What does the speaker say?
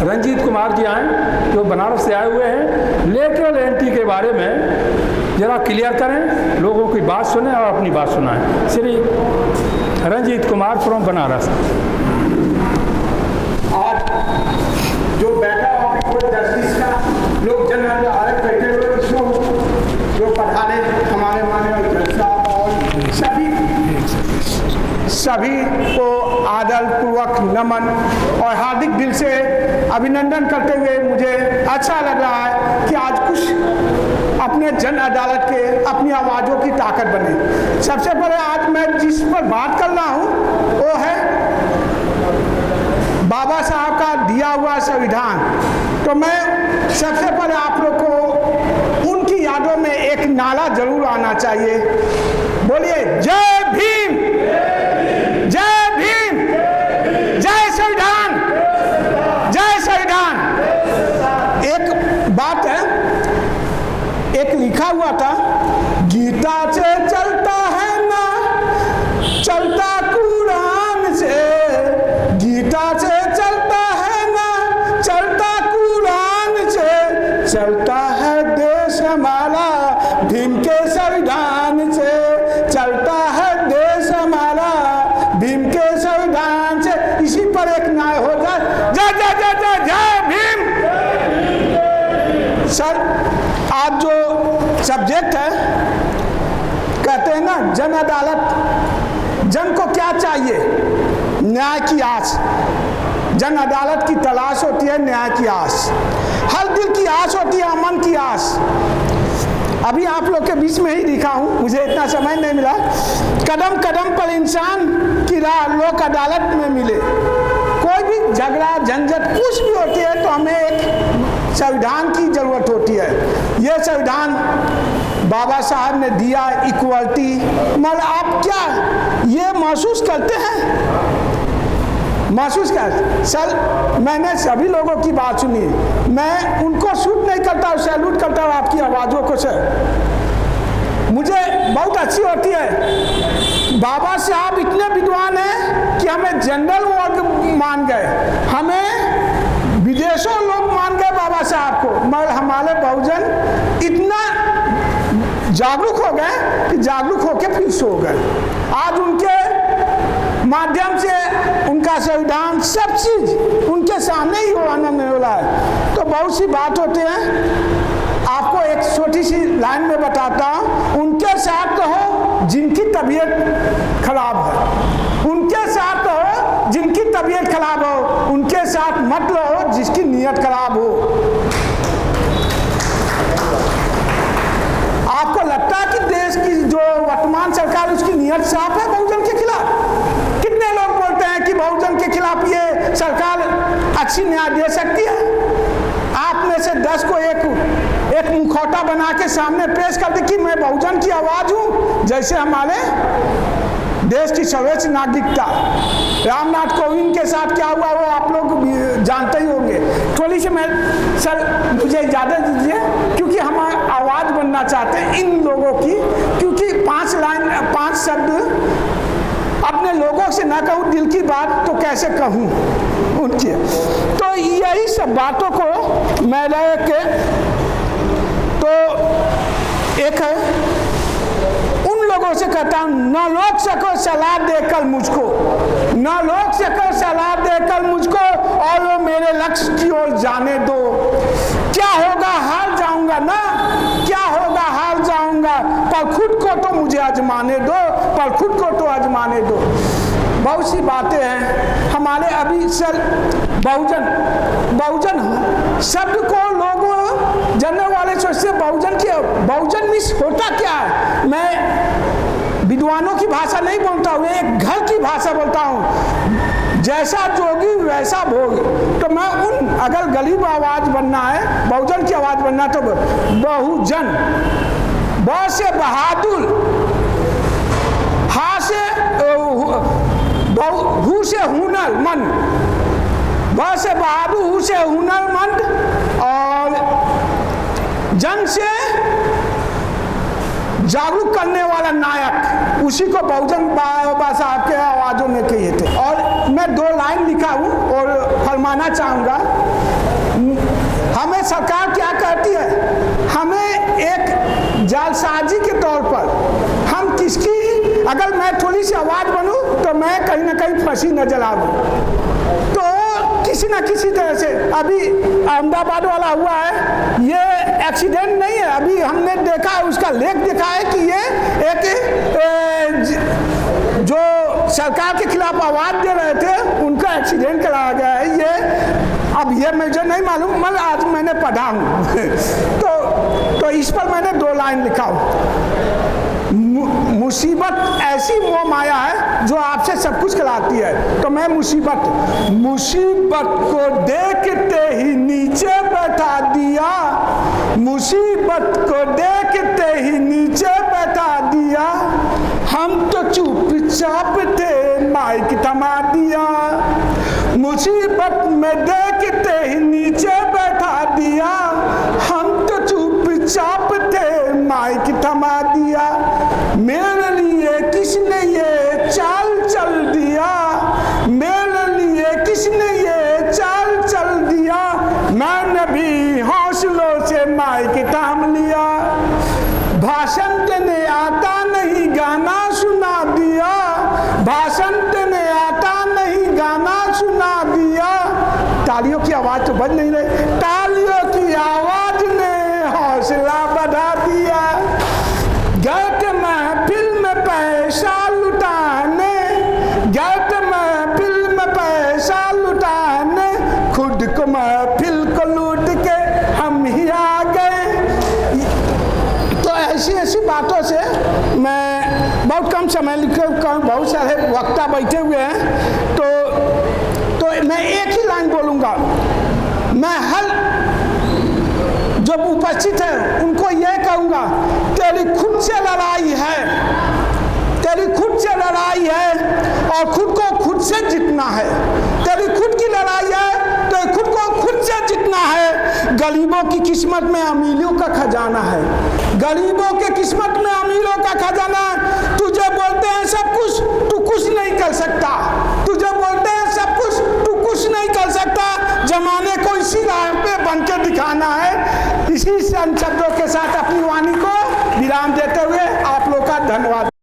रंजीत कुमार जी आए जो बनारस से आए हुए हैं, लेटरल एंट्री के बारे में जरा क्लियर करें, लोगों की बात सुने और अपनी बात सुनाएं। श्री रंजीत कुमार फ्रॉम बनारस। आज जो बैठा हुआ जस्टिस का लोग जन अदालत बैठे हुए उसको जो पढ़ाने हमारे माननीय जज साहब और सभी को आदरपूर्वक नमन और हार्दिक दिल से अभिनंदन करते हुए मुझे अच्छा लग रहा है कि आज कुछ अपने जन अदालत के अपनी आवाज़ों की ताकत बने। सबसे पहले आज मैं जिस पर बात कर रहा हूँ वो है बाबा साहब का दिया हुआ संविधान। तो मैं सबसे पहले आप लोग को उनकी यादों में एक नारा जरूर आना चाहिए। बोलिए जय भीम, जय भीम, जय संविधान, जय संविधान। एक बात है, एक लिखा हुआ था, गीता से चलता है ना चलता कुरान से, गीता से चलता है ना चलता कुरान से, चलता है देश हमारा भीम के संविधान से, चलता है देश हमारा भीम के संविधान से। इसी पर एक न्याय हो जाए। जय जय जय जय जय भीम। सर आज जो सब्जेक्ट है, कहते हैं ना जन अदालत, जन को क्या चाहिए? न्याय की आस। जन अदालत की तलाश होती है न्याय की आस, हर दिल की आस होती है अमन की आस। अभी आप लोग के बीच में ही दिखा हूँ, मुझे इतना समय नहीं मिला। कदम कदम पर इंसान की राह लोक अदालत में मिले। कोई भी झगड़ा झंझट कुछ भी होती है तो हमें एक संविधान की जरूरत होती है। ये संविधान बाबा साहब ने दिया, इक्वलिटी। मगर आप क्या ये महसूस करते हैं? महसूस कर सर, मैंने सभी लोगों की बात सुनी, मैं उनको शूट नहीं करता हूँ, सैल्यूट करता हूँ आपकी आवाज़ों को सर, मुझे बहुत अच्छी होती है। बाबा साहब इतने विद्वान हैं कि हमें जनरल वर्ग मान गए, हमें विदेशों लोग मान गए बाबा साहब को, मगर हमारे बहुजन इतना जागरूक हो गए कि जागरूक होकर फिर सो गए। आज उनके माध्यम से उनका संविधान सब चीज उनके सामने ही होने वाला है। तो बहुत सी बात होते हैं, आपको एक छोटी सी लाइन में बताता हूँ। उनके साथ तो हो जिनकी तबीयत खराब है, उनके साथ तो हो जिनकी तबीयत खराब हो, उनके साथ मत रहो जिसकी नीयत खराब हो। आपको लगता है कि देश की जो वर्तमान सरकार उसकी नीयत साफ है बहुजन के खिलाफ? कितने लोग बोलते हैं कि बहुजन के खिलाफ ये सरकार अच्छी न्याय दे सकती है? आप में से 10 को एक मुखौटा बना के सामने पेश कर दे कि मैं बहुजन की आवाज हूं, जैसे हमारे देश की सर्वोच्च नागरिकता रामनाथ कोविंद के साथ क्या हुआ वो आप लोग जानते ही होंगे। थोड़ी सी मैं सर मुझे इजाजत दीजिए, क्योंकि हम आवाज बनना चाहते हैं इन लोगों की, क्योंकि 5 शब्द अपने लोगों से ना कहूँ दिल की बात तो कैसे कहूँ उनकी। तो यही सब बातों को मैं रह के तो एक है उन लोगों से कहता हूँ, न लोग सको सलाह देकर मुझको, न लोग सको सलाह देकर मुझको, और वो मेरे लक्ष्य की ओर जाने दो। क्या होगा हार जाऊंगा ना, क्या होगा हार जाऊंगा, पर खुद को तो मुझे आजमाने दो, पर खुद को तो आजमाने दो। बहुत सी बातें हैं हमारे अभी सर बहुजन शब्द को लोग जानने वाले सोचते बहुजन मिस होता क्या है। मैं विद्वानों की भाषा नहीं बोलता हूँ, एक घर की भाषा बोलता हूँ। जैसा जोगी वैसा भोग। तो मैं अगर गरीब आवाज बनना है, बहुजन की आवाज बनना, तो बहुजन, ब से बहादुर, हा से हु से हुनरमंद, ब से बहादुर, हु से हुनरमंद, और जन से जागरूक करने वाला नायक, उसी को बहुजन बाबा साहब के आवाजों में कहे थे। और मैं 2 लाइन लिखा हूँ और घुमाना चाहूँगा। हमें सरकार क्या कहती है, हमें एक जालसाजी के तौर पर हम किसकी, अगर मैं थोड़ी सी आवाज़ बनूं तो मैं कहीं ना कहीं फांसी न जला दूं, तो किसी न किसी तरह से अभी अहमदाबाद वाला हुआ है, ये एक्सीडेंट नहीं है, अभी हमने देखा है, उसका लेख देखा है कि ये एक जो सरकार के खिलाफ आवाज़ दे रहे थे उनका एक्सीडेंट कराया गया है। ये अब ये मुझे नहीं मालूम, मगर आज मैंने पढ़ा हूँ तो इस पर मैंने 2 लाइन लिखा हूँ। मुसीबत ऐसी मोह माया है जो आपसे सब कुछ कराती है। तो मैं मुसीबत को देखते ही नीचे बैठा दिया, मुसीबत को देखते ही नीचे बैठा दिया, हम तो चुपचाप थे माइक थमा दिया, मुसीबत में देखते ही नीचे बैठा दिया, हम तो चुपचाप थे माइक थमा दिया, मेरे लिए किसने ये चाल चल दिया, मेरे लिए किसने ये चाल चल दिया, मैंने भी हौसलों से माइक थाम लिया, भाषण देने आता नहीं गाना सुना दिया, भाषण देने आता नहीं गाना सुना दिया, तालियों की आवाज तो बज नहीं रही, तालियों की आवाज ने हौसला बढ़ा दिया, गए थे महफिल में पैसा लुटाने, गए थे महफिल में पैसा लुटाने, खुद को महफिल को लूट के हम ही आ गए। तो ऐसी बातों से मैं बहुत कम समय लिखे, बहुत सारे वक्ता बैठे हुए हैं, तो मैं एक ही लाइन बोलूँगा। मैं हर जो उपस्थित है उनको यह कहूँगा, तेरी खुद से लड़ाई है, तेरी खुद से लड़ाई है और खुद को खुद से जीतना है, तेरी खुद की लड़ाई है तो खुद को खुद से जीतना है। गरीबों की किस्मत में अमीरों का खजाना है, गरीबों के किस्मत में अमीरों का खजाना है। तुझे बोलते हैं सब कुछ, तू कुछ नहीं कर सकता, तुझे बोलते हैं सब कुछ, तू कुछ नहीं कर सकता, जमाने को इसी राह पे बन के दिखाना है। इसी शब्दों के साथ अपनी वाणी को विराम देते हुए आप लोग का धन्यवाद।